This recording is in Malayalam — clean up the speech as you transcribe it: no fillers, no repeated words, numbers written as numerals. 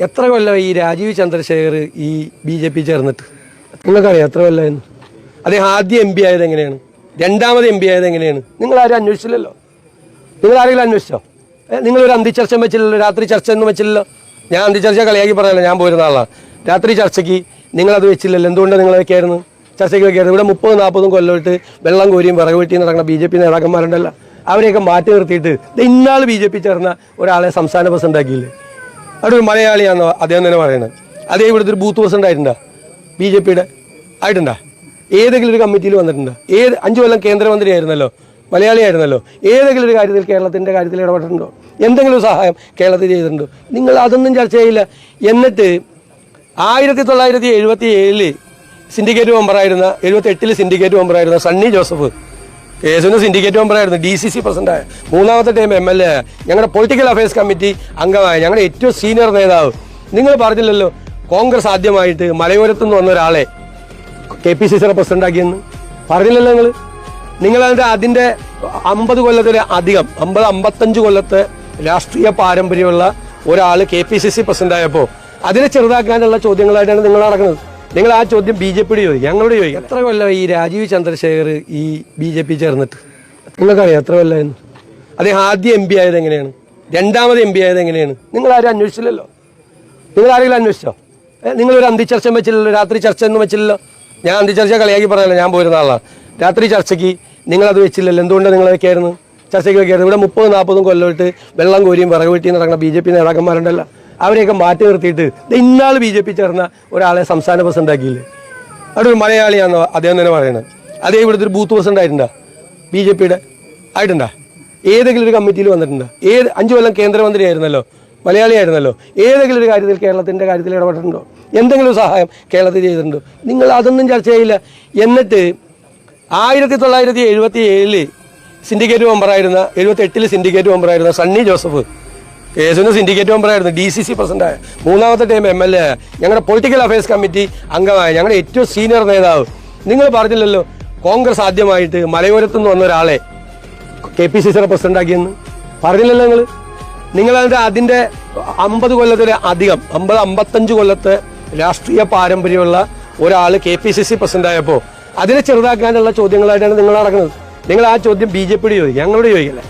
എത്ര കൊല്ലമായി ഈ രാജീവ് ചന്ദ്രശേഖർ ഈ BJP ചേർന്നിട്ട്? നിങ്ങൾക്കറിയാം എത്ര കൊല്ലമായിരുന്നു? അദ്ദേഹം ആദ്യം MP ആയത് എങ്ങനെയാണ്, രണ്ടാമത് MP ആയത് എങ്ങനെയാണ്? നിങ്ങളാരും അന്വേഷിച്ചില്ലല്ലോ. നിങ്ങളാരെങ്കിലും അന്വേഷിച്ചോ? നിങ്ങളൊരു അന്തിച്ചർച്ച വെച്ചില്ലല്ലോ, രാത്രി ചർച്ച ഒന്നും വെച്ചില്ലല്ലോ. ഞാൻ അന്തിച്ചർച്ച കളിയാക്കി പറഞ്ഞല്ലോ, ഞാൻ പോരുന്ന ആളാണ്. രാത്രി ചർച്ചയ്ക്ക് നിങ്ങളത് വെച്ചില്ലല്ലോ. എന്തുകൊണ്ടാണ് നിങ്ങളൊക്കെ ആയിരുന്നു ചർച്ചയ്ക്ക് വെക്കായിരുന്നു? ഇവിടെ 30-40 കൊല്ലമായിട്ട് വെള്ളം കോരിയും വിറക് വെട്ടിയും നടക്കുന്ന BJP നേതാക്കന്മാരുണ്ടല്ലോ, അവരെയൊക്കെ മാറ്റി നിർത്തിയിട്ട് ഇന്നാൾ BJP ചേർന്ന ഒരാളെ സംസ്ഥാന പ്രസിഡന്റ് ആക്കിയില്ലേ? അവിടെ ഒരു മലയാളിയാണെന്നോ അദ്ദേഹം തന്നെ പറയുന്നത്. അതേ ഇവിടുത്തെ ഒരു ബൂത്ത് പ്രസിഡന്റ് ആയിട്ടുണ്ടോ BJPയുടെ? ആയിട്ടുണ്ടോ? ഏതെങ്കിലും ഒരു കമ്മിറ്റിയിൽ വന്നിട്ടുണ്ടോ? 5 കൊല്ലം കേന്ദ്രമന്ത്രി ആയിരുന്നല്ലോ, മലയാളി ആയിരുന്നല്ലോ. ഏതെങ്കിലും ഒരു കാര്യത്തിൽ കേരളത്തിൻ്റെ കാര്യത്തിൽ ഇടപെട്ടിട്ടുണ്ടോ? എന്തെങ്കിലും സഹായം കേരളത്തിൽ ചെയ്തിട്ടുണ്ടോ? നിങ്ങൾ അതൊന്നും ചർച്ച ചെയ്യില്ല. എന്നിട്ട് 1977 സിൻഡിക്കേറ്റ് മെമ്പറായിരുന്ന, 78 സിൻഡിക്കേറ്റ് മെമ്പറായിരുന്ന സണ്ണി ജോസഫ് കേസിന് സിൻഡിക്കേറ്റ് മെമ്പറായിരുന്നു, DCC പ്രസിഡന്റായ, 3ാമത്തെ ടൈം MLA, ഞങ്ങളുടെ പൊളിറ്റിക്കൽ അഫയേഴ്സ് കമ്മിറ്റി അംഗമായ, ഞങ്ങളുടെ ഏറ്റവും സീനിയർ നേതാവ്. നിങ്ങൾ പറഞ്ഞില്ലല്ലോ കോൺഗ്രസ് ആദ്യമായിട്ട് മലയോരത്തു നിന്ന് വന്ന ഒരാളെ KPCCയുടെ പ്രസിഡന്റ് ആക്കിയെന്ന് പറഞ്ഞില്ലല്ലോ. നിങ്ങളതിൻ്റെ 50 കൊല്ലത്തിന് അധികം 55 കൊല്ലത്തെ രാഷ്ട്രീയ പാരമ്പര്യമുള്ള ഒരാൾ KPCC പ്രസിഡന്റ് ആയപ്പോൾ അതിനെ ചെറുതാക്കാനുള്ള ചോദ്യങ്ങളായിട്ടാണ് നിങ്ങൾ നടക്കുന്നത്. നിങ്ങൾ ആ ചോദ്യം BJPയോട് ചോദിക്കും, ഞങ്ങളോട് ചോദിക്കും. എത്ര കൊല്ലം ഈ രാജീവ് ചന്ദ്രശേഖർ ഈ BJP ചേർന്നിട്ട്? നിങ്ങൾക്കറിയാം എത്ര കൊല്ലമായിരുന്നു? അദ്ദേഹം ആദ്യം MP ആയത് എങ്ങനെയാണ്, രണ്ടാമത് MP ആയത് എങ്ങനെയാണ്? നിങ്ങളാരും അന്വേഷിച്ചില്ലല്ലോ. നിങ്ങളാരെങ്കിലും അന്വേഷിച്ചോ? നിങ്ങളൊരു അന്തിച്ചർച്ച വെച്ചില്ലല്ലോ, രാത്രി ചർച്ച ഒന്നും വെച്ചില്ലല്ലോ. ഞാൻ അന്തിച്ചർച്ച കളിയാക്കി പറഞ്ഞല്ലോ, ഞാൻ പോരുന്ന ആളാണ്. രാത്രി ചർച്ചയ്ക്ക് നിങ്ങളത് വെച്ചില്ലല്ലോ. എന്തുകൊണ്ടാണ് നിങ്ങളൊക്കെ ആയിരുന്നു ചർച്ചയ്ക്ക് വെക്കായിരുന്നു? ഇവിടെ 30-40 കൊല്ലമായിട്ട് വെള്ളം കോരിയും വിറക് വെട്ടിയും നടക്കുന്ന BJP നേതാക്കന്മാരുണ്ടല്ലോ, അവരെയൊക്കെ മാറ്റി നിർത്തിയിട്ട് ഇന്നാൾ BJP ചേർന്ന ഒരാളെ സംസ്ഥാന പ്രസിഡന്റ് ആക്കിയില്ലേ? അവിടെ ഒരു മലയാളിയാണെന്നോ അദ്ദേഹം തന്നെ പറയുന്നത്. അതേ ഇവിടുത്തെ ഒരു ബൂത്ത് പ്രസിഡന്റ് ആയിട്ടുണ്ടോ BJPയുടെ? ആയിട്ടുണ്ടോ? ഏതെങ്കിലും ഒരു കമ്മിറ്റിയിൽ വന്നിട്ടുണ്ടോ? 5 കൊല്ലം കേന്ദ്രമന്ത്രി ആയിരുന്നല്ലോ, മലയാളി ആയിരുന്നല്ലോ. ഏതെങ്കിലും ഒരു കാര്യത്തിൽ കേരളത്തിൻ്റെ കാര്യത്തിൽ ഇടപെട്ടിട്ടുണ്ടോ? എന്തെങ്കിലും സഹായം കേരളത്തിൽ ചെയ്തിട്ടുണ്ടോ? നിങ്ങൾ അതൊന്നും ചർച്ച ചെയ്യില്ല. എന്നിട്ട് 1977 സിൻഡിക്കേറ്റ് മെമ്പറായിരുന്ന, 78 സിൻഡിക്കേറ്റ് മെമ്പറായിരുന്ന സണ്ണി ജോസഫ് കേസിന് സിൻഡിക്കേറ്റ് മെമ്പറായിരുന്നു, DCC പ്രസിഡന്റായ, 3ാമത്തെ ടൈം MLA, ഞങ്ങളുടെ പൊളിറ്റിക്കൽ അഫയേഴ്സ് കമ്മിറ്റി അംഗമായ, ഞങ്ങളുടെ ഏറ്റവും സീനിയർ നേതാവ്. നിങ്ങൾ പറഞ്ഞില്ലല്ലോ കോൺഗ്രസ് ആദ്യമായിട്ട് മലയോരത്തു നിന്ന് വന്ന ഒരാളെ KPCCയുടെ പ്രസിഡന്റ് ആക്കിയെന്ന് പറഞ്ഞില്ലല്ലോ. നിങ്ങളതിൻ്റെ 50 കൊല്ലത്തിന് അധികം 55 കൊല്ലത്തെ രാഷ്ട്രീയ പാരമ്പര്യമുള്ള ഒരാൾ KPCC പ്രസിഡന്റ് ആയപ്പോൾ അതിനെ ചെറുതാക്കാനുള്ള ചോദ്യങ്ങളായിട്ടാണ് നിങ്ങൾ നടക്കുന്നത്. നിങ്ങൾ ആ ചോദ്യം BJPയോട് ചോദിക്കും, ഞങ്ങളോട് ചോദിക്കല്ലേ.